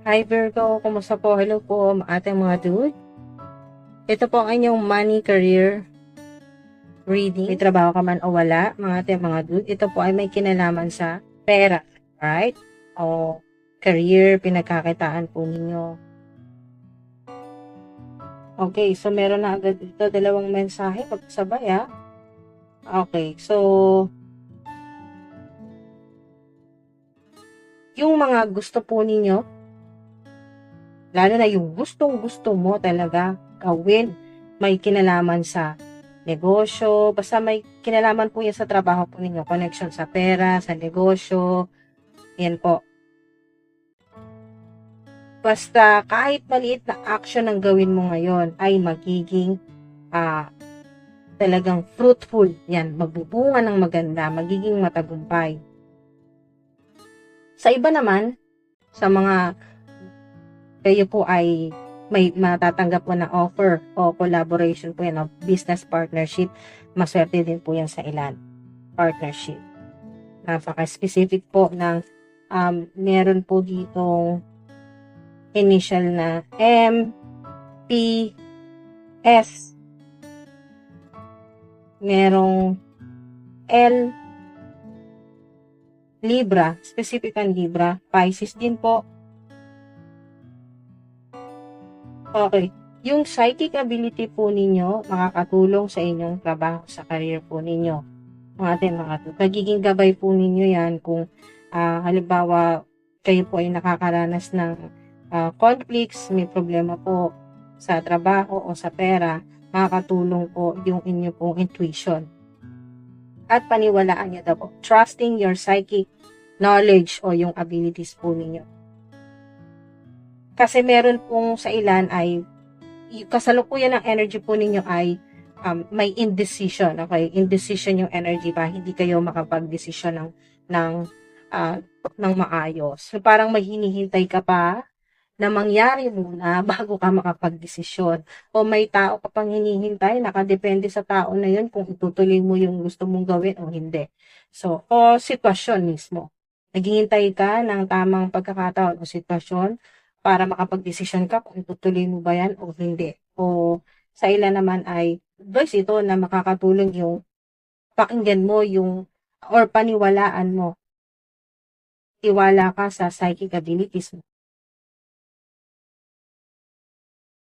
Hi Virgo, kumusta po? Hello po ating mga dude. Ito po ang inyong money career reading. May trabaho ka man o wala, mga ating mga dude. Ito po ay may kinalaman sa pera, right? O career, pinagkakitaan po ninyo. Okay, so meron na agad dito dalawang mensahe pagkasabay ha. Okay, so yung mga gusto po ninyo, lalo na yung gustong-gusto mo talaga gawin, may kinalaman sa negosyo, basta may kinalaman po yan sa trabaho po ninyo, connection sa pera, sa negosyo, yan po. Basta kahit maliit na action ang gawin mo ngayon ay magiging talagang fruitful, yan, magbubunga ng maganda, magiging matagumpay. Sa iba naman, sa mga kayo po ay may matatanggap po na offer o collaboration po yan o business partnership, maswerte din po yan sa ilan. Partnership. Napaka-specific po ng meron po ditong initial na M, P, S. Merong L, Libra, specific ang Libra, Pisces din po. Okay. Yung psychic ability po ninyo, makakatulong sa inyong trabaho, sa career po ninyo. Nagiging gabay po ninyo yan kung halimbawa kayo po ay nakakaranas ng conflicts, may problema po sa trabaho o sa pera, makakatulong po yung inyo pong intuition. At paniwalaan nyo daw po, trusting your psychic knowledge o yung abilities po ninyo. Kasi meron pong sa ilan ay kasalukuyan ng energy po ninyo ay may indecision, okay? Indecision yung energy ba? Hindi kayo makapag-desisyon ng maayos. So, parang may hinihintay ka pa na mangyari muna bago ka makapag-desisyon. O may tao ka pang hinihintay, nakadepende sa tao na yun kung itutuloy mo yung gusto mong gawin o hindi. So, o sitwasyon mismo. Naghihintay ka ng tamang pagkakataon o sitwasyon para makapag-desisyon ka kung itutuloy mo ba yan o hindi. O sa ilan naman ay advice ito na makakatulong yung pakinggan mo yung or paniwalaan mo. Tiwala ka sa psychic abilities mo.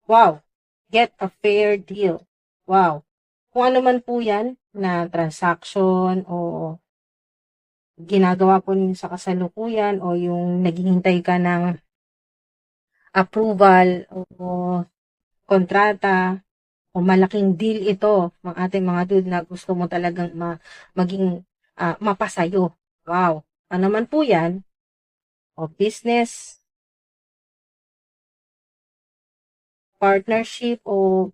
Wow! Get a fair deal. Wow! Kung ano man po yan na transaction o ginagawa po ninyo sa kasalukuyan o yung naghihintay ka ng approval o kontrata o malaking deal ito, mga ating mga dude na gusto mo talagang maging mapasayo. Wow! Ano man po yan, o business, partnership, o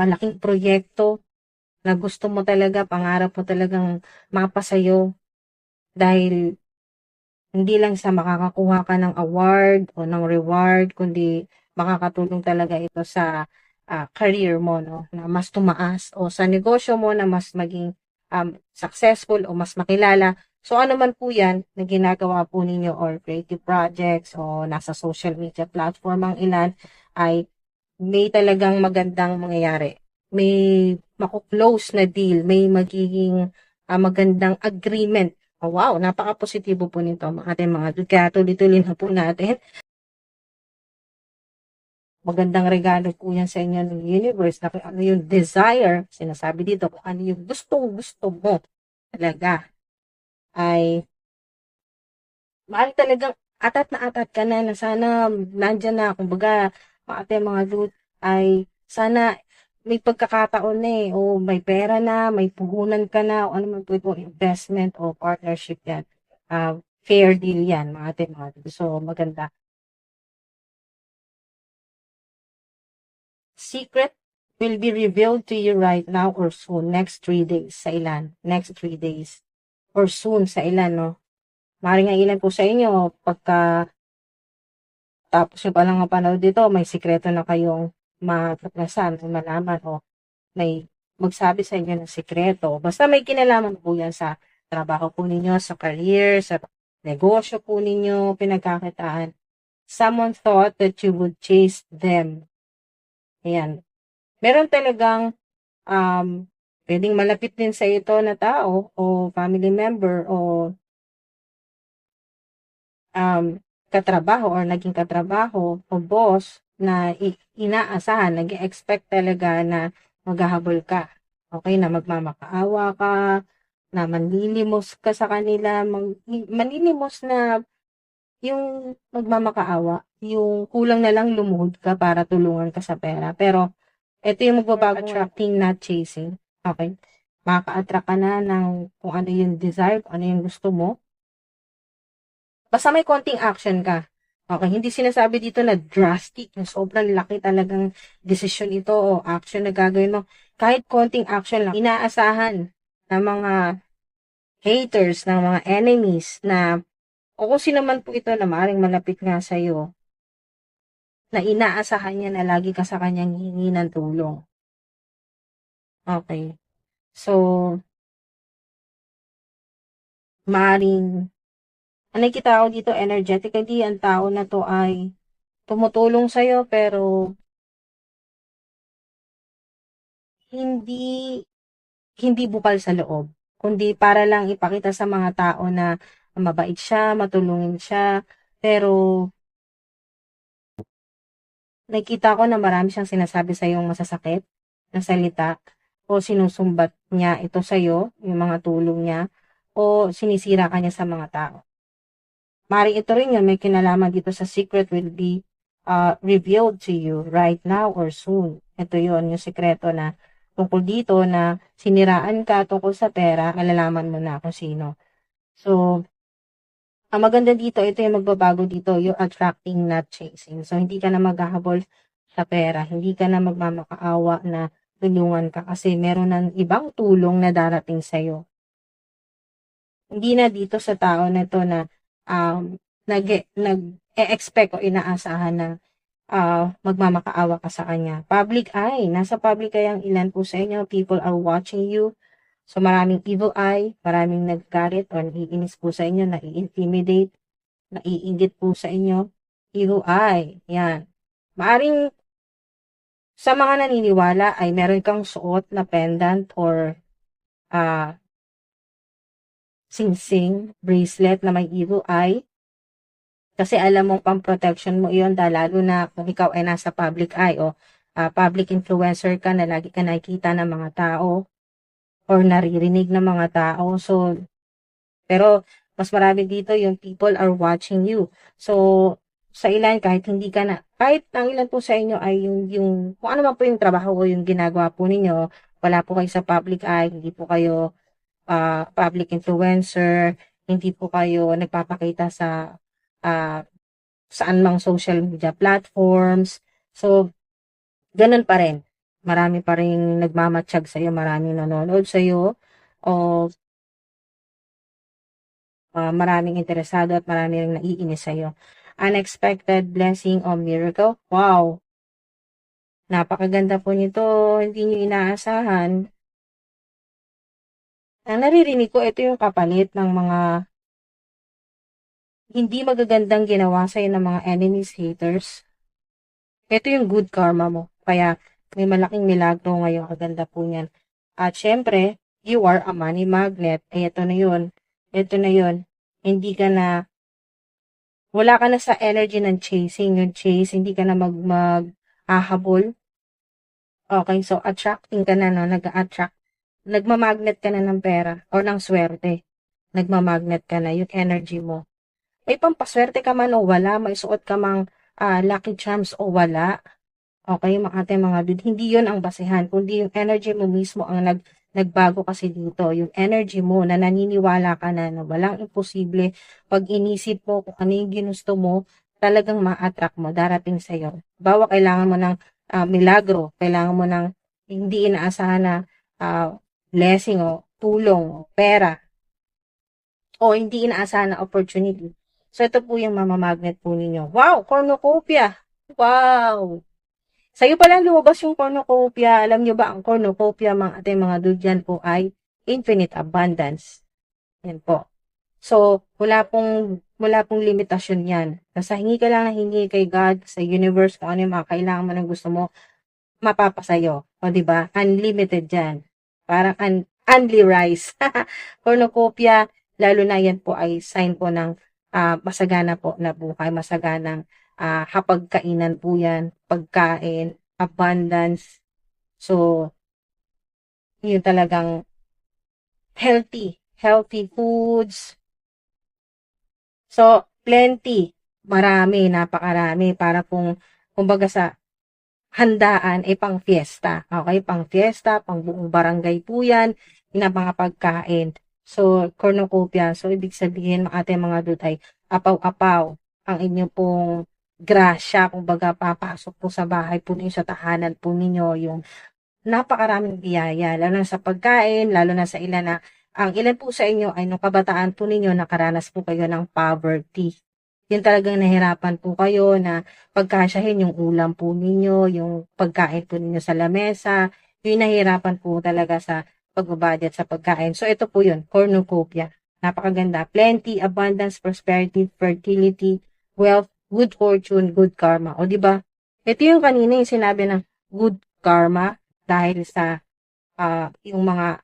malaking proyekto na gusto mo talaga, pangarap mo talagang mapasayo dahil hindi lang sa makakakuha ka ng award o ng reward, kundi makakatulong talaga ito sa career mo, no? Na mas tumaas o sa negosyo mo na mas maging successful o mas makilala. So ano man po yan na ginagawa po ninyo or creative projects o nasa social media platform ang ilan ay may talagang magandang mangyayari. May makuklose na deal, may magiging magandang agreement. Oh, wow, napaka-positibo po nito mga ating mga dude. Kaya tuloy-tuloy na po natin. Magandang regalo po yan sa inyo ng universe na kung ano yung desire, sinasabi dito, kung ano yung gustong-gusto mo talaga ay mahal talagang atat ka na sana nandyan na, kumbaga, mga ating mga dude ay sana may pagkakataon na o may pera na, may puhunan ka na, o ano man po itong investment o partnership yan. Fair deal yan, mga ating mga dude. So, maganda. Secret will be revealed to you right now or soon, next 3 days sa ilan. Next 3 days. Or soon sa ilan, no? Maring ang ilan po sa inyo, pagka tapos nyo palang mapanood dito, may sikreto na kayong mataglasan, malaman, o may magsabi sa inyo ng sikreto. Basta may kinalaman po yan sa trabaho po ninyo, sa career, sa negosyo po ninyo, pinagkakitaan. someone thought that you would chase them. Ayan. Meron talagang pwedeng malapit din sa ito na tao o family member o katrabaho or naging katrabaho o boss na inaasahan, nag-expect talaga na maghahabol ka. Okay, na magmamakaawa ka, na manlilimos ka sa kanila, manlilimos na yung magmamakaawa, yung kulang na lang lumuhod ka para tulungan ka sa pera. Pero, ito yung magbabago, attracting, not chasing. Okay? Makaka-attract ka na ng kung ano yung desire, kung ano yung gusto mo. Basta may konting action ka. Okay? Hindi sinasabi dito na drastic, yung sobrang laki talagang desisyon ito o action na gagawin mo. Kahit konting action lang, inaasahan ng mga haters, ng mga enemies na o kung sino man po ito na maaaring malapit nga sa'yo, na inaasahan niya na lagi ka sa kanyang hihingi ng tulong. Okay. So, maaaring, nakikita ko dito energetically, ang tao na to ay tumutulong sa'yo pero hindi hindi bukal sa loob, kundi para lang ipakita sa mga tao na mabait siya, matulungin siya, pero nakita ko na marami siyang sinasabi sa yung masasakit na salita o sinusumbat niya ito sa iyo, yung mga tulong niya, o sinisira ka niya sa mga tao. Maring ito rin yun, may kinalaman dito sa secret will be revealed to you right now or soon. Ito yun, yung sekreto na tungkol dito na siniraan ka tungkol sa pera, malalaman mo na kung sino. So, ang maganda dito, ito yung magbabago dito, you're attracting, not chasing. So, hindi ka na maghahabol sa pera, hindi ka na magmamakaawa na tulungan ka kasi meron ng ibang tulong na darating sa'yo. Hindi na dito sa tao na to na nag-e-expect o inaasahan na magmamakaawa ka sa kanya. Public eye, nasa public eye ang ilan po sa inyo, people are watching you. So, maraming evil eye, maraming naggalit o naiinis po sa inyo, nai-intimidate, naiinggit po sa inyo. Evil eye, yan. Maaring sa mga naniniwala ay meron kang suot na pendant or sing-sing, bracelet na may evil eye. Kasi alam mo pang protection mo iyon lalo na kung ikaw ay nasa public eye o public influencer ka na lagi ka nakikita ng mga tao or naririnig ng mga tao. So, pero mas marami dito yung people are watching you. So, sa ilan kahit hindi ka na, kahit ang ilan po sa inyo ay yung kung ano man po yung trabaho o yung ginagawa po ninyo, wala po kayo sa public eye, hindi po kayo public influencer, hindi po kayo nagpapakita sa saan mang social media platforms. So, ganun pa rin. Marami pa rin nagmamatsyag sa'yo, maraming nanonood sa'yo, o maraming interesado at marami rin naiinis sa'yo. Unexpected blessing o miracle. Wow! Napakaganda po nito, hindi nyo inaasahan. Ang naririnig ko, ito yung kapalit ng mga hindi magagandang ginawa sa'yo ng mga enemies, haters. Ito yung good karma mo. Kaya, may malaking milagro ngayon. Kaganda po niyan. At syempre, you are a money magnet. Ito na yun. Ito na yun. Hindi ka na, wala ka na sa energy ng chasing. Yung chase, hindi ka na mag-ahabol. Okay, so attracting ka na, no? Nag-attract. Nagmamagnet ka na ng pera o ng swerte. Nagmamagnet ka na yung energy mo. May pampaswerte ka man o wala, may suot ka mang lucky charms o wala. Okay, mga dude, hindi yun ang basehan, kundi yung energy mo mismo ang nagbago kasi dito. Yung energy mo na naniniwala ka na walang imposible. Pag inisip mo kung ano yung ginusto mo, talagang ma-attract mo, darating sa'yo. Bawa kailangan mo ng milagro, kailangan mo ng hindi inaasahan na blessing o tulong o pera o hindi inaasahan na opportunity. So, ito po yung mamamagnet po ninyo. Wow! Cornucopia! Wow! Sa'yo palang lumabas yung cornucopia. Alam nyo ba ang cornucopia, mga ating mga dudyan po ay infinite abundance. Yan po. So, wala pong wala pong limitasyon yan. Basta hingi ka lang na hingi kay God, sa universe, kung ano yung mga kailangan mo ng gusto mo, mapapasayo. O, diba? Unlimited yan. Parang unli rice. Cornucopia, lalo na yan po ay sign po ng masagana po na buhay, masaganang hapagkainan po yan, pagkain, abundance. So, yun talagang healthy foods. So, plenty. Marami, napakarami. Para kumbaga sa handaan ay pang fiesta. Okay? Pang fiesta, pang buong barangay po yan, na mga pagkain. So, cornucopia. So, ibig sabihin, ating mga dutay, apaw-apaw ang inyo pong grasya. Kumbaga, papasok po sa bahay po ninyo, sa tahanan po ninyo, yung napakaraming biyaya, lalo na sa pagkain, lalo na sa ilan na, ang ilan po sa inyo ay nung kabataan po ninyo, nakaranas po kayo ng poverty. Yun talagang nahirapan po kayo na pagkasyahin yung ulam po ninyo, yung pagkain po ninyo sa lamesa, yung nahirapan po talaga sa pagbabudget sa pagkain. So, ito po yun, cornucopia. Napakaganda. Plenty, abundance, prosperity, fertility, wealth, good fortune, good karma. O, di ba? Ito yung kanina yung sinabi ng good karma dahil sa yung mga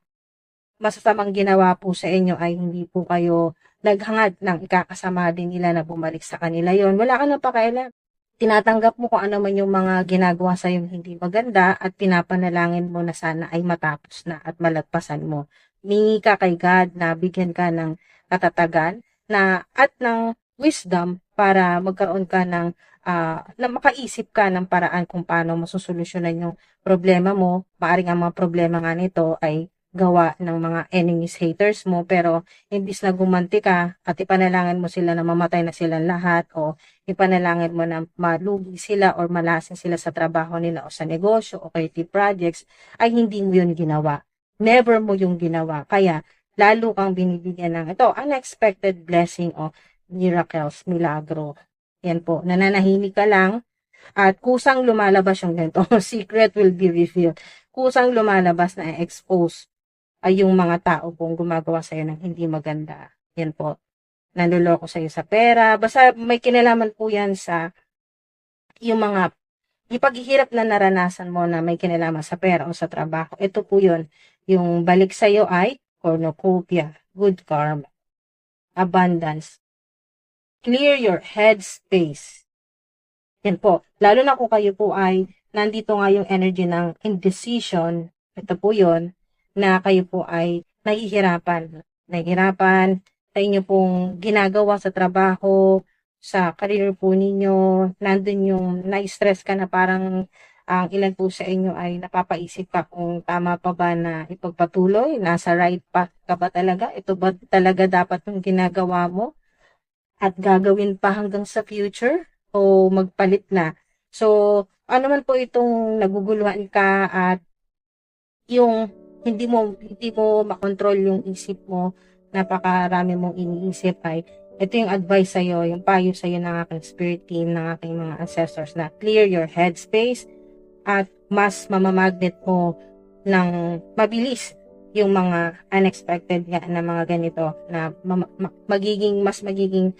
masasamang ginawa po sa inyo ay hindi po kayo naghangad ng ikakasama din nila na bumalik sa kanila yon. Wala ka na pakialam. Tinatanggap mo kung ano man yung mga ginagawa sa yung hindi maganda at pinapanalangin mo na sana ay matapos na at malagpasan mo. Mingi ka kay God na bigyan ka ng katatagan at ng wisdom para magkaroon ka ng na makaisip ka ng paraan kung paano masusolusyonan yung problema mo. Maaring ang mga problema nga nito ay gawa ng mga enemies, haters mo, pero imbis na gumanti ka at ipanalangin mo sila na mamatay na silang lahat o ipanalangin mo na malugi sila or malasin sila sa trabaho nila o sa negosyo o creative projects, ay hindi mo yun ginawa. Never mo yung ginawa. Kaya, lalo kang binibigyan ng ito, unexpected blessing o miracles, milagro. Yan po, nananahimik ka lang at kusang lumalabas yung ganito. Secret will be revealed. Kusang lumalabas na expose ay yung mga tao pong gumagawa sa'yo ng hindi maganda. Yan po. Nanluloko sa'yo sa pera. Basta may kinalaman po yan sa yung paghihirap na naranasan mo na may kinalaman sa pera o sa trabaho. Ito po yun. Yung balik sa'yo ay cornucopia, good karma, abundance. Clear your head space. Yan po. Lalo na kung kayo po ay nandito nga yung energy ng indecision. Ito po yun na kayo po ay nahihirapan sa inyo pong ginagawa sa trabaho, sa career po ninyo, nandun yung na-stress ka na parang ang ilan po sa inyo ay napapaisip ka kung tama pa ba na ipagpatuloy, nasa right path ka ba talaga, ito ba talaga dapat yung ginagawa mo at gagawin pa hanggang sa future o magpalit na. So, ano man po itong naguguluhan ka at yung hindi mo makontrol yung isip mo, napakarami mong iniisip ay ito yung advice sa'yo, yung payo sa'yo ng aking spirit team, ng aking mga ancestors na clear your headspace at mas mamamagnet mo ng mabilis yung mga unexpected na mga ganito na mas magiging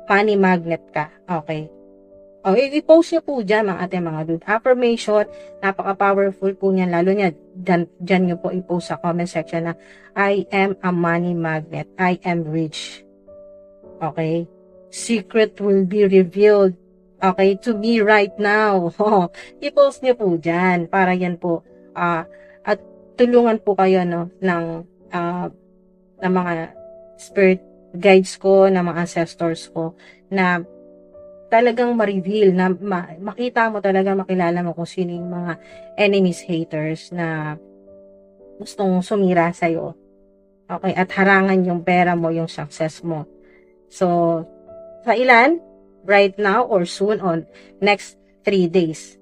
funny magnet ka. Okay. O, i-post nyo po dyan mga ating mga dude. Affirmation, napaka-powerful po niyan. Lalo niya, dyan nyo po i-post sa comment section na I am a money magnet. I am rich. Okay? Secret will be revealed. Okay? To me right now. I-post nyo po dyan. Para yan po. At tulungan po kayo ng mga spirit guides ko, ng mga ancestors ko, na talagang ma-reveal, na makita mo talaga, makilala mo kung sino yung mga enemies, haters na gustong sumira sa'yo. Okay? At harangan yung pera mo, yung success mo. So, sa ilan, right now or soon on next 3 days.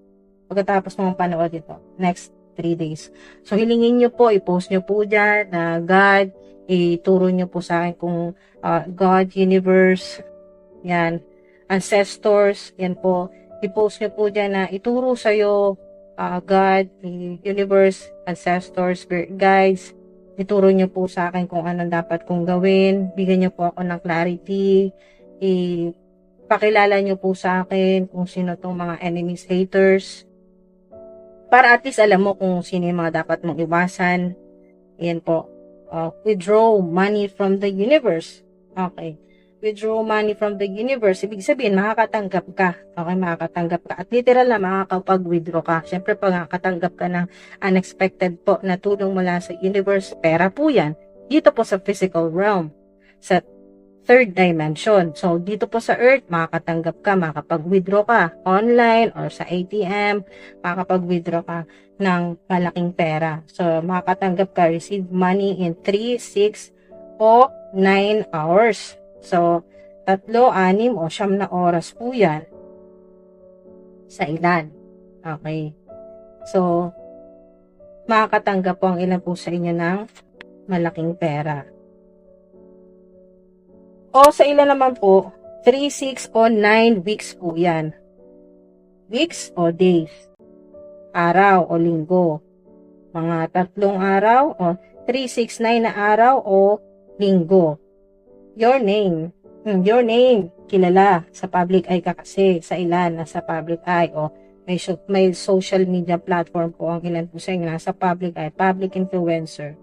Pagkatapos mong panood ito, next 3 days. So, hilingin nyo po, i-post nyo po dyan na God, ituro nyo po sa akin kung God, universe, yan, ancestors, yan po, i-post nyo po dyan na ituro sa'yo, God, universe, ancestors, spirit guides, Ituro niyo po sa akin kung anong dapat kong gawin. Bigyan niyo po ako ng clarity. Pakilala niyo po sa akin kung sino tong mga enemies, haters. Para at least alam mo kung sino yung mga dapat mong iwasan. Yan po. Withdraw money from the universe. Okay. Withdraw money from the universe. Ibig sabihin, makakatanggap ka. Okay, makakatanggap ka. At literal na makakapag-withdraw ka. Siyempre, pag makakatanggap ka ng unexpected po na tulong mula sa universe, pera po yan. Dito po sa physical realm. Sa third dimension. So, dito po sa earth, makakatanggap ka, makakapag-withdraw ka online or sa ATM, makakapag-withdraw ka ng malaking pera. So, makakatanggap ka, receive money in 3, 6, o 9 hours. So, 3, 6, o 9 na oras po yan sa ilan. Okay. So, makakatanggap po ang ilan po sa inyo ng malaking pera. O sa ilan naman po, 3, 6, o 9 weeks po yan. Weeks o days. Araw o linggo. Mga 3 araw o 3, 6, 9 na araw o linggo. Your name. Your name. Kilala. Sa public eye ka kasi. Sa ilan, nasa public eye. O may social media platform po ang ilan po sa inyo. Nasa public eye. Public influencer.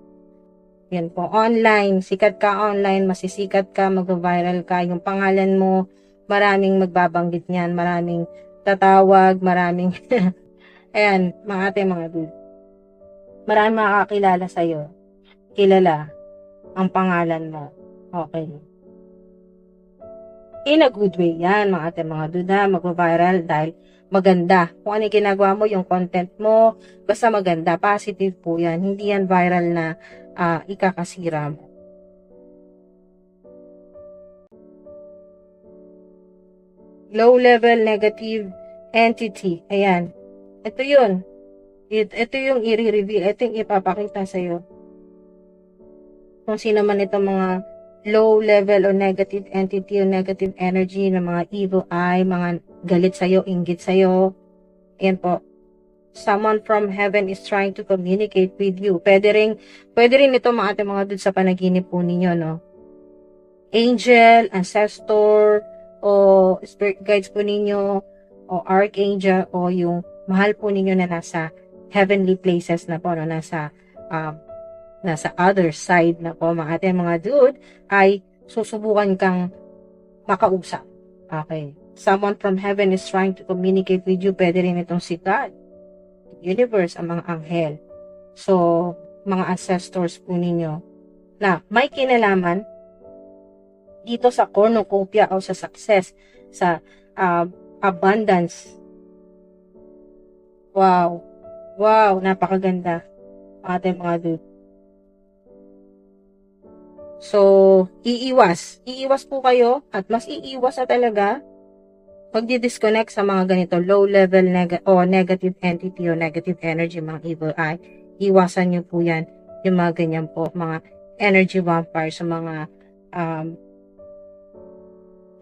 Yan po, online, sikat ka online, masisikat ka, mag-viral ka, yung pangalan mo, maraming magbabanggit niyan, maraming tatawag, maraming, ayan, mga ate, mga dude. Maraming makakakilala sa'yo. Kilala ang pangalan mo. Okay. In a good way yan, mga ate, mga dude, mag-viral dahil maganda. Kung ano yung ginagawa mo, yung content mo, basta maganda, positive po yan. Hindi yan viral na ikakasira mo. Low level negative entity. Ayan. Ito yun. Ito yung i-reveal. Ito yung ipapakita sa'yo. Kung sino man itong mga low level o negative entity o negative energy ng mga evil eye, mga galit sa'yo, inggit sa'yo. Ayan po. Someone from heaven is trying to communicate with you. Pwede rin ito mga ating mga dun sa panaginip po ninyo, no? Angel, ancestor, o spirit guides po ninyo, o archangel, o yung mahal po ninyo na nasa heavenly places na po, no? Nasa other side na po, mga ating mga dude, ay susubukan kang makausap. Okay. Someone from heaven is trying to communicate with you. Pwede rin itong si God, universe, ang mga anghel. So, mga ancestors po ninyo na may kinalaman dito sa cornucopia o sa success, sa abundance. Wow. Wow, napakaganda. Ating mga dude. So, iiwas. Iiwas po kayo at mas iiwas na talaga pag-disconnect sa mga ganito low level negative entity o negative energy, mga evil eye. Iwasan nyo po yan, yung mga ganyan po, mga energy vampire, sa mga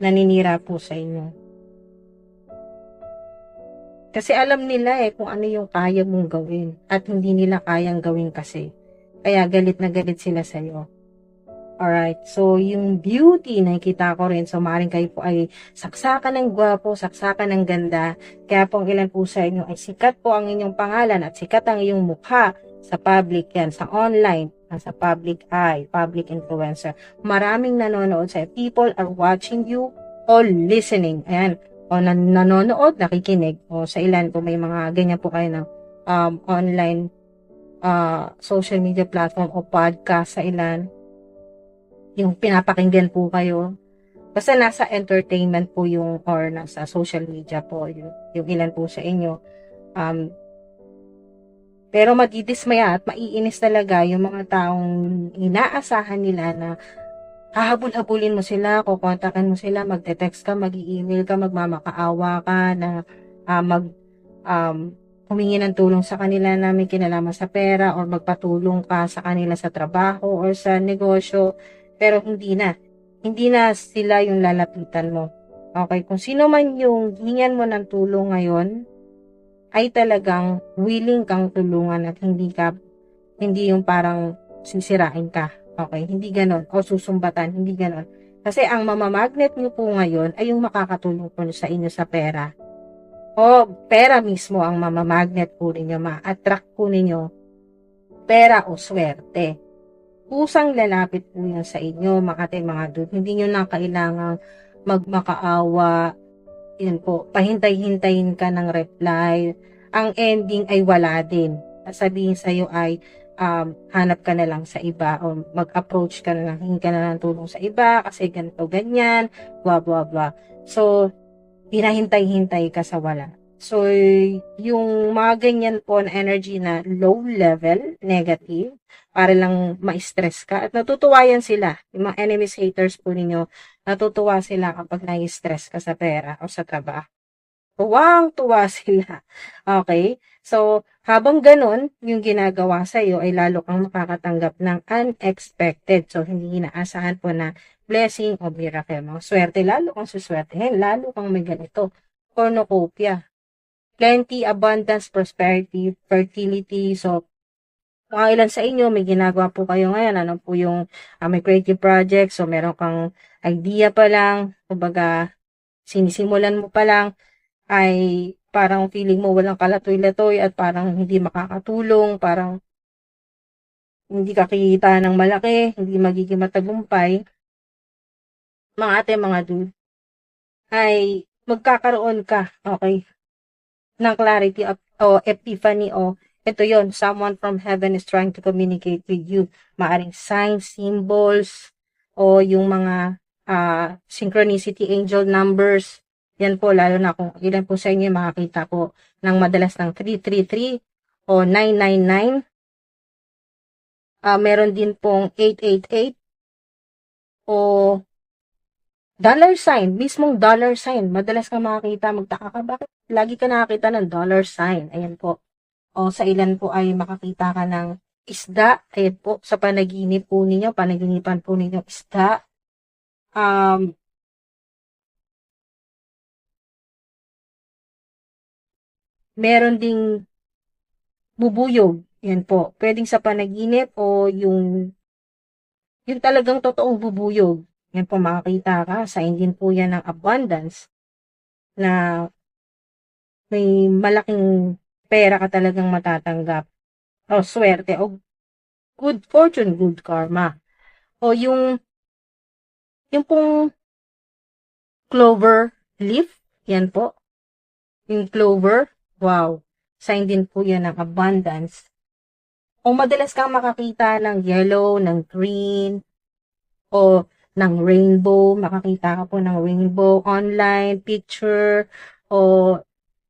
naninira po sa inyo. Kasi alam nila kung ano yung kaya mong gawin at hindi nila kayang gawin kasi. Kaya galit na galit sila sa iyo. Alright, so yung beauty nakikita ko rin, so maaaring kayo po ay saksakan ng gwapo, saksakan ng ganda, kaya po ang ilan po sa inyo ay sikat po ang inyong pangalan at sikat ang iyong mukha sa public yan, sa online, sa public eye, public influencer. Maraming nanonood sa people are watching you or listening, ayan, o nanonood, nakikinig, o sa ilan po may mga ganyan po kayo ng online social media platform o podcast sa ilan, yung pinapakinggan po kayo. Basta nasa entertainment po yung, or nasa social media po, yung ilan po sa inyo. Pero madidismaya at maiinis talaga yung mga taong inaasahan nila na hahabol-habulin mo sila, kukontakin mo sila, magte-text ka, mag-i-email ka, magmamakaawa ka, na humingi ng tulong sa kanila na may kinalaman sa pera, or magpatulong ka sa kanila sa trabaho or sa negosyo. Pero hindi na sila yung lalapitan mo. Okay, kung sino man yung hingan mo ng tulong ngayon, ay talagang willing kang tulungan at hindi yung parang sisirain ka. Okay, hindi ganon. O susumbatan, hindi ganon. Kasi ang mamamagnet nyo po ngayon ay yung makakatulong po sa inyo sa pera. O pera mismo ang mamamagnet po ninyo, ma-attract po ninyo pera o swerte. Kusang lalapit po yan sa inyo, mga dude. Hindi nyo na kailangang magmakaawa. Yun po, pahintay-hintayin ka ng reply. Ang ending ay wala din. Sabihin sa'yo ay hanap ka na lang sa iba o mag-approach ka na lang, hingi ka na lang tulong sa iba kasi ganito, ganyan, blah, blah, blah. So, hinahintay-hintay ka sa wala. So, yung mga ganyan po na energy na low level, negative, para lang ma-stress ka. At natutuwa yan sila. Yung mga enemies, haters po ninyo, natutuwa sila kapag na-stress ka sa pera o sa trabaho. Tuwang-tuwa sila. Okay? So, habang ganun, yung ginagawa sa'yo ay lalo kang makakatanggap ng unexpected. So, hindi inaasahan po na blessing o miracle. Mga swerte, lalo kang suswertehin, lalo kang may ganito. Cornucopia. Plenty, abundance, prosperity, fertility. So, mga ilan sa inyo, may ginagawa po kayo ngayon. Ano po yung may creative project. So, meron kang idea pa lang. Kumbaga, sinisimulan mo pa lang ay parang feeling mo walang kalatoy-latoy at parang hindi makakatulong, parang hindi ka kikita ng malaki, hindi magiging matagumpay. Mga ate, mga dude, ay magkakaroon ka, okay, ng clarity o epiphany o ito yon, someone from heaven is trying to communicate with you. Maaring signs, symbols, o yung mga synchronicity angel numbers. Yan po, lalo na kung ilan po sa inyo makakita po ng madalas ng 333 o 999. Meron din pong 888 o dollar sign, mismong dollar sign. Madalas kang makakita, magtaka ka, bakit lagi ka nakakita ng dollar sign? Ayan po. O sa ilan po ay makakita ka ng isda. Ayan po, sa panaginip po ninyo, panaginipan po ninyo isda. Meron ding bubuyog. Yan po. Pwedeng sa panaginip o yung talagang totoong bubuyog. Yan po, makakita ka. Sign din po yan ng abundance na may malaking pera ka talagang matatanggap. O swerte. O good fortune, good karma. O yung pong clover leaf. Yan po. Yung clover. Wow. Sign din po yan ng abundance. O madalas kang makakita ng yellow, ng green, o ng rainbow. Makakita ka po ng rainbow online, picture, o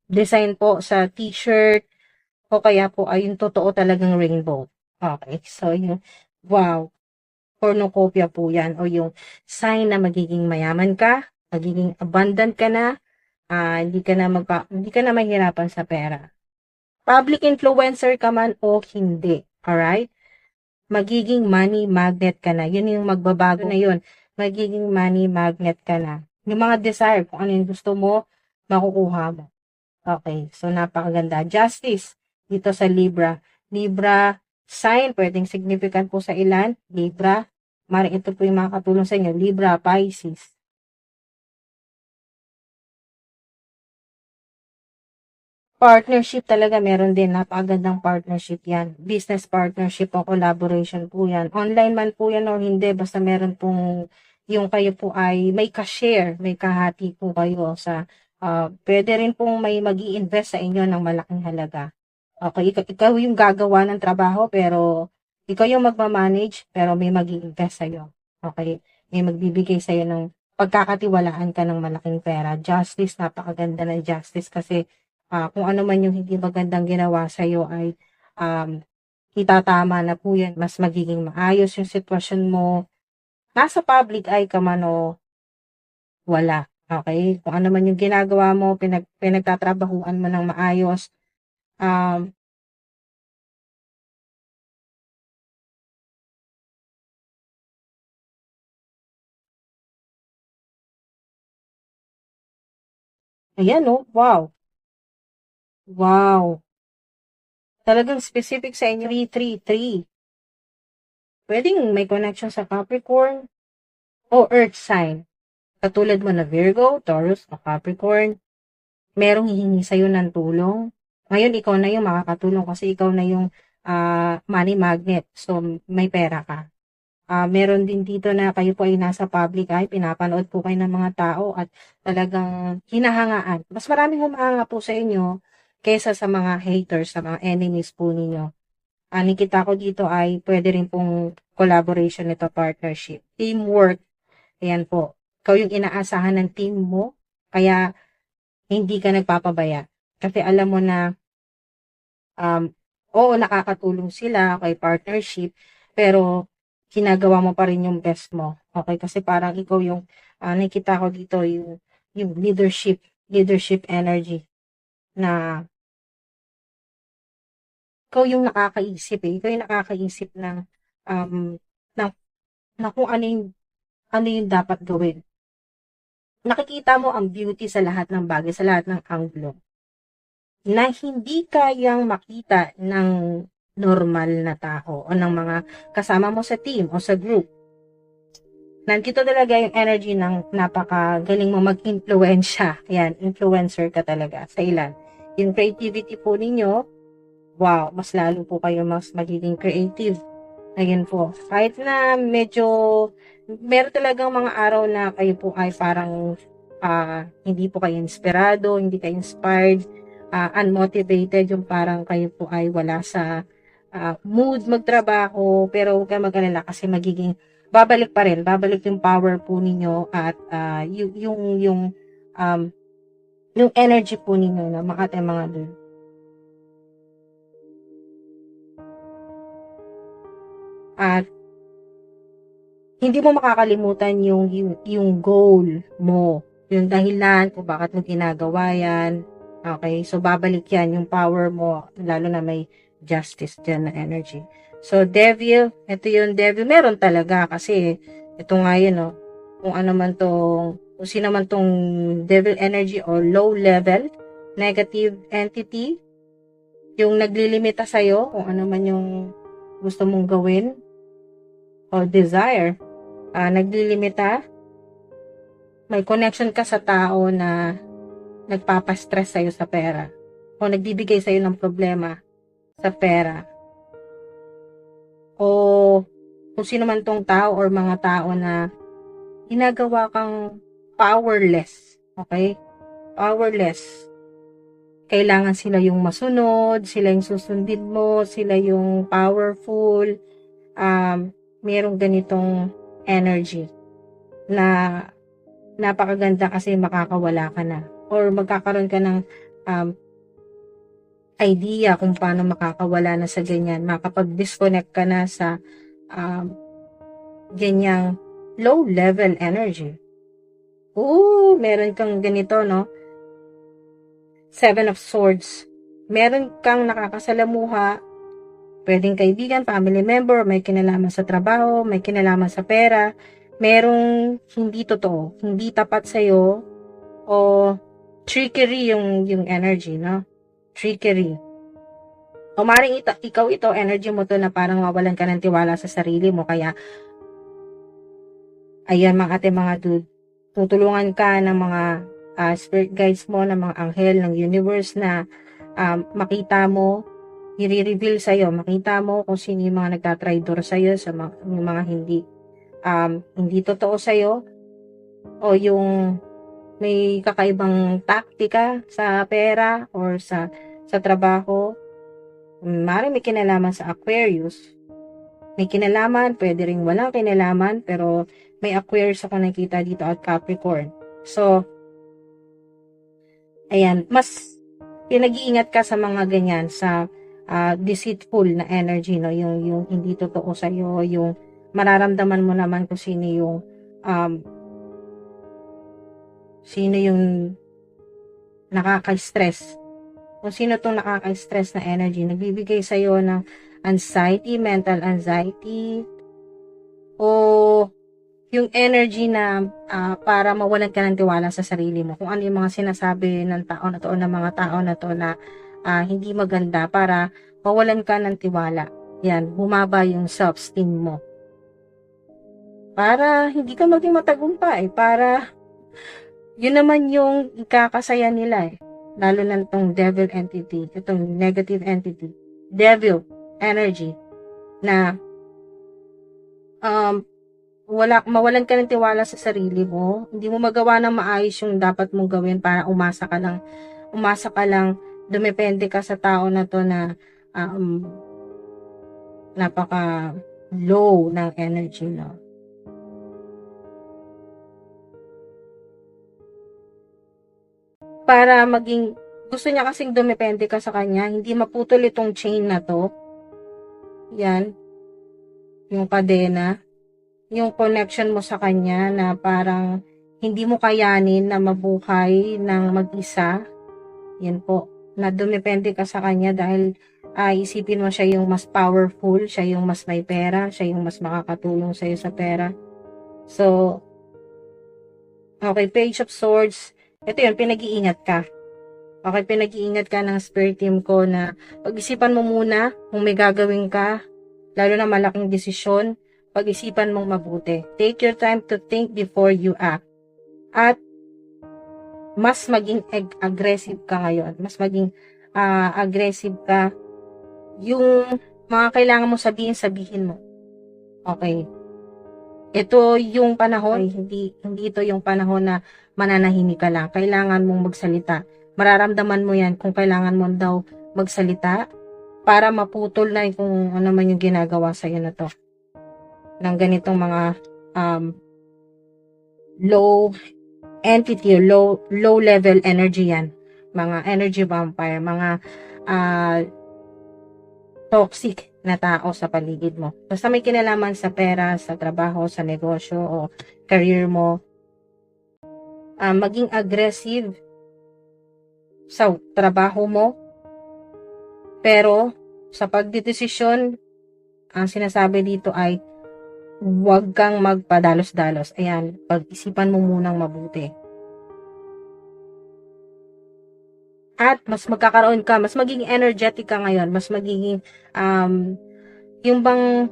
design po sa t-shirt, o kaya po ay yung totoo talagang rainbow. Okay, so yung wow, cornucopia po yan, o yung sign na magiging mayaman ka, magiging abundant ka na, hindi ka na mahirapan sa pera. Public influencer ka man o hindi, alright? Magiging money magnet ka na. Yun yung magbabago na yun. Magiging money magnet ka na. Yung mga desire, kung ano yung gusto mo, makukuha mo. Okay, so napakaganda. Justice, dito sa Libra. Libra, sign, pwedeng significant po sa ilan. Libra, maring ito po yung makakatulong sa inyo. Libra, Pisces. Partnership talaga, meron din. Napakagandang partnership yan. Business partnership o collaboration po yan. Online man po yan o hindi, basta meron pong yung kayo po ay may ka-share, may kahati po kayo sa pwede rin pong may mag-i-invest sa inyo ng malaking halaga. Okay, ikaw yung gagawa ng trabaho pero ikaw yung magmamanage pero may mag-i-invest sa'yo. Okay, may magbibigay sa'yo ng pagkakatiwalaan ka ng malaking pera. Justice, napakaganda ng justice kasi kung ano man yung hindi magandang ginawa sa'yo ay itatama na po yan. Mas magiging maayos yung sitwasyon mo. Nasa public eye ka man o wala. Okay? Kung ano man yung ginagawa mo, pinagtatrabahuan mo ng maayos. Ayan oh, wow. Wow. Talagang specific sa inyo, 333. pwedeng may connection sa Capricorn o Earth sign. Katulad mo na Virgo, Taurus, o Capricorn, merong hihingi sa'yo ng tulong. Ngayon, ikaw na yung makakatulong kasi ikaw na yung money magnet. So, may pera ka. Meron din dito na kayo po ay nasa public eye, pinapanood po kayo ng mga tao at talagang hinahangaan. Mas maraming humahanga po sa inyo kaysa sa mga haters, sa mga enemies po ninyo. Nakita ko dito ay pwede rin pong collaboration nito, partnership, teamwork. Ayan po. Ikaw yung inaasahan ng team mo, kaya hindi ka nagpapabaya. Kasi alam mo na, oo, nakakatulong sila kay partnership, pero ginagawa mo pa rin yung best mo. Okay? Kasi parang ikaw yung, nakikita ko dito, yung leadership energy na ikaw yung nakakaisip eh. Ikaw yung nakakaisip um, ng, na kung ano yung dapat gawin. Nakikita mo ang beauty sa lahat ng bagay, sa lahat ng anggulo, na hindi kayang makita ng normal na tao o ng mga kasama mo sa team o sa group. Nandito talaga yung energy ng napakagaling mo mag-influensya. Ayan, influencer ka talaga sa ilan. Yung creativity po ninyo, wow, mas lalo po kayo mas magiging creative. Ayun po. Kahit na medyo, meron talagang mga araw na kayo po ay parang hindi po kayo inspirado, hindi kayo inspired, unmotivated, yung parang kayo po ay wala sa mood magtrabaho, pero huwag kang mag-alala kasi magiging, babalik pa rin, babalik yung power po ninyo at um, yung energy po ninyo na mga dun. At hindi mo makakalimutan yung goal mo, yung dahilan kung bakit mo ginagawa yan. Okay, so babalik yan yung power mo, lalo na may justice dyan na energy. So devil, ito yung devil, meron talaga kasi ito nga yun, no, kung sino man tong devil energy or low level negative entity, yung naglilimita sa'yo kung ano man yung gusto mong gawin o desire, naglilimita, may connection ka sa tao na nagpapastress sa'yo sa pera o nagbibigay sa'yo ng problema sa pera o kung sino man tong tao or mga tao na ginagawa kang powerless. Okay? Powerless. Kailangan sila yung masunod, sila yung susundin mo, sila yung powerful, merong ganitong energy na napakaganda kasi makakawala ka na or magkakaroon ka ng idea kung paano makakawala na sa ganyan, makapag-disconnect ka na sa ganyang low level energy. Meron kang ganito, no? 7 of Swords. Meron kang nakakasalamuha, pwedeng kaibigan, family member, may kinalaman sa trabaho, may kinalaman sa pera, merong hindi totoo, hindi tapat sa'yo, o trickery yung energy, no? Trickery. O maring ikaw ito, energy mo to na parang mawalan ka ng tiwala sa sarili mo, kaya ayan mga dude, tutulungan ka ng mga spirit guides mo, ng mga anghel, ng universe na makita mo, i-reveal sa'yo, makita mo kung sino yung mga nagtatraidor sa'yo, sa yung mga hindi totoo sa'yo, o yung may kakaibang taktika sa pera or sa trabaho. Maaaring may kinalaman sa Aquarius. May kinalaman, pwede ring walang kinalaman, pero may Aquarius ako nakita dito at Capricorn. So, ayan, mas pinag-iingat ka sa mga ganyan, sa deceitful na energy, no? Yung hindi totoo sa'yo, yung mararamdaman mo naman kung sino yung nakaka-stress. Kung sino tong nakaka-stress na energy, nagbibigay sa'yo ng anxiety, mental anxiety, o yung energy na para mawalan ka ng tiwala sa sarili mo. Kung ano yung mga sinasabi ng tao na to, ng mga tao na to na hindi maganda, para mawalan ka ng tiwala. Yan, bumaba yung self-esteem mo. para hindi ka maging matagumpay, para yun naman yung ikakasaya nila eh. Lalo na itong devil entity, itong negative entity, devil energy, na um, mawalan ka ng tiwala sa sarili mo, hindi mo magawa ng maayos yung dapat mong gawin para umasa ka lang, dumepende ka sa tao na to na um, napaka low ng energy, no? Para maging, gusto niya kasing dumepende ka sa kanya, hindi maputol itong chain na to. Yan, yung kadena, yung connection mo sa kanya na parang hindi mo kayanin na mabuhay ng mag-isa. Yan po, na dumepende ka sa kanya dahil isipin mo siya yung mas powerful, siya yung mas may pera, siya yung mas makakatulong sa'yo sa pera. So, okay, Page of Swords, ito yun, pinag-iingat ka. Okay, pinag-iingat ka ng spirit team ko na pag-isipan mo muna kung may gagawin ka, lalo na malaking desisyon, pag-isipan mong mabuti. Take your time to think before you act. At mas maging aggressive ka ngayon. Mas maging aggressive ka. Yung mga kailangan mo sabihin mo. Okay. Ito yung panahon, hindi ito yung panahon na mananahimik ka lang. Kailangan mong magsalita. Mararamdaman mo yan kung kailangan mo daw magsalita para maputol na kung ano man yung ginagawa sa'yo na to. Ng ganitong mga low entity, low level energy yan. Mga energy vampire, mga toxic na tao sa paligid mo. Basta may kinalaman sa pera, sa trabaho, sa negosyo, o career mo, maging aggressive sa trabaho mo, pero sa pagdidesisyon, ang sinasabi dito ay huwag kang magpadalos-dalos. Ayan, pag-isipan mo munang mabuti. At mas magkakaroon ka, mas magiging energetic ka ngayon, mas magiging, yung bang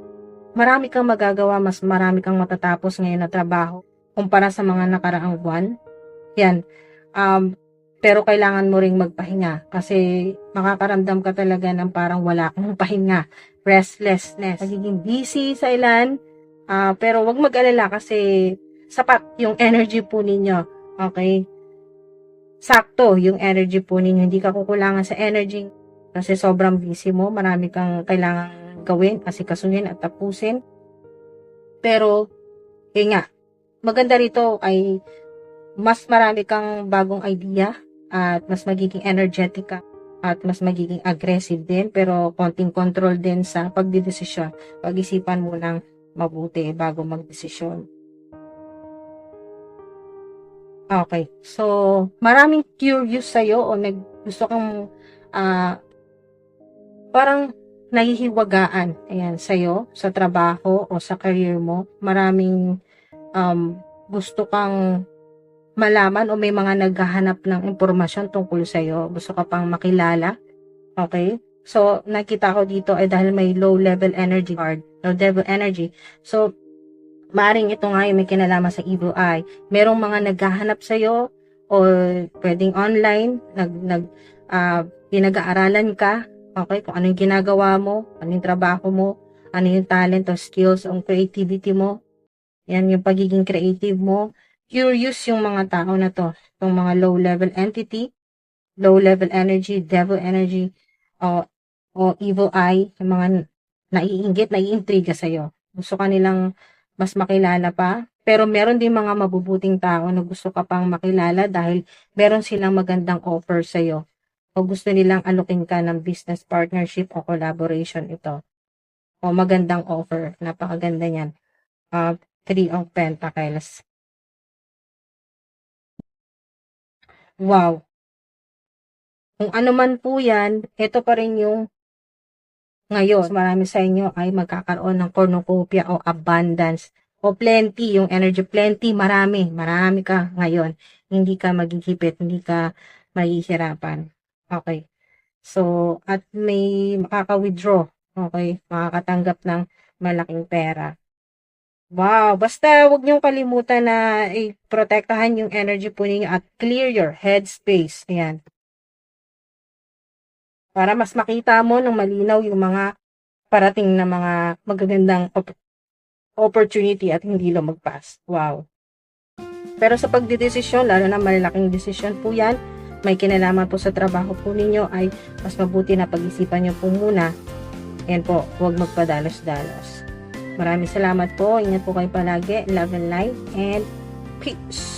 marami kang magagawa, mas marami kang matatapos ngayon na trabaho kumpara sa mga nakaraang buwan. Yan. Pero kailangan mo ring magpahinga kasi makakaramdam ka talaga ng parang wala kang pahinga. Restlessness. Magiging busy sa ilan, pero wag mag-alala kasi sapat yung energy po ninyo. Okay? Sakto yung energy po ninyo. Hindi ka kukulangan sa energy kasi sobrang busy mo. Marami kang kailangan gawin, asikasuhin at tapusin. Pero, yun nga, maganda rito ay mas marami kang bagong idea at mas magiging energetic ka at mas magiging aggressive din pero konting control din sa pagdidesisyon. Pag-isipan mo lang mabuti bago magdesisyon. Okay. So, maraming curious sa'yo o gusto kang parang nahihiwagaan ayan, sa'yo, sa trabaho o sa career mo. Maraming gusto kang malaman o may mga naghahanap ng impormasyon tungkol sa'yo. Gusto ka pang makilala. Okay? So, nakita ko dito ay dahil may low level energy card, low devil energy. So, maaring ito nga yung may kinalaman sa evil eye. Merong mga naghahanap sa'yo o pwedeng online, pinag-aaralan ka, okay, kung ano yung ginagawa mo, ano yung trabaho mo, ano yung talent o skills o creativity mo. Yan yung pagiging creative mo. Curious yung mga tao na to, itong mga low level entity, low level energy, devil energy, o evil eye, yung mga naiinggit, naiintriga sa'yo. Gusto ka nilang mas makilala pa, pero meron din mga mabubuting tao na gusto ka pang makilala dahil meron silang magandang offer sa'yo. O gusto nilang alukin ka ng business partnership o collaboration ito. O magandang offer. Napakaganda niyan. Three of Pentacles. Wow. Kung ano man po yan, ito pa rin yung ngayon. Marami sa inyo ay magkakaroon ng cornucopia o abundance o plenty, yung energy plenty, marami ka ngayon. Hindi ka magigipit, hindi ka mahihirapan. Okay. So, at may makaka-withdraw, okay, makakatanggap ng malaking pera. Wow, basta huwag niyong kalimutan na i-protektahan yung energy po ninyo at clear your headspace. Ayan. Para mas makita mo ng malinaw yung mga parating na mga magagandang opportunity at hindi lumagpas. Wow. Pero sa pagdidesisyon, lalo na malalaking desisyon po yan, may kinalaman po sa trabaho po ninyo, ay mas mabuti na pag-isipan nyo po muna. Ayan po, huwag magpadalos-dalos. Maraming salamat po. Ingat po kayo palagi. Love and light and peace.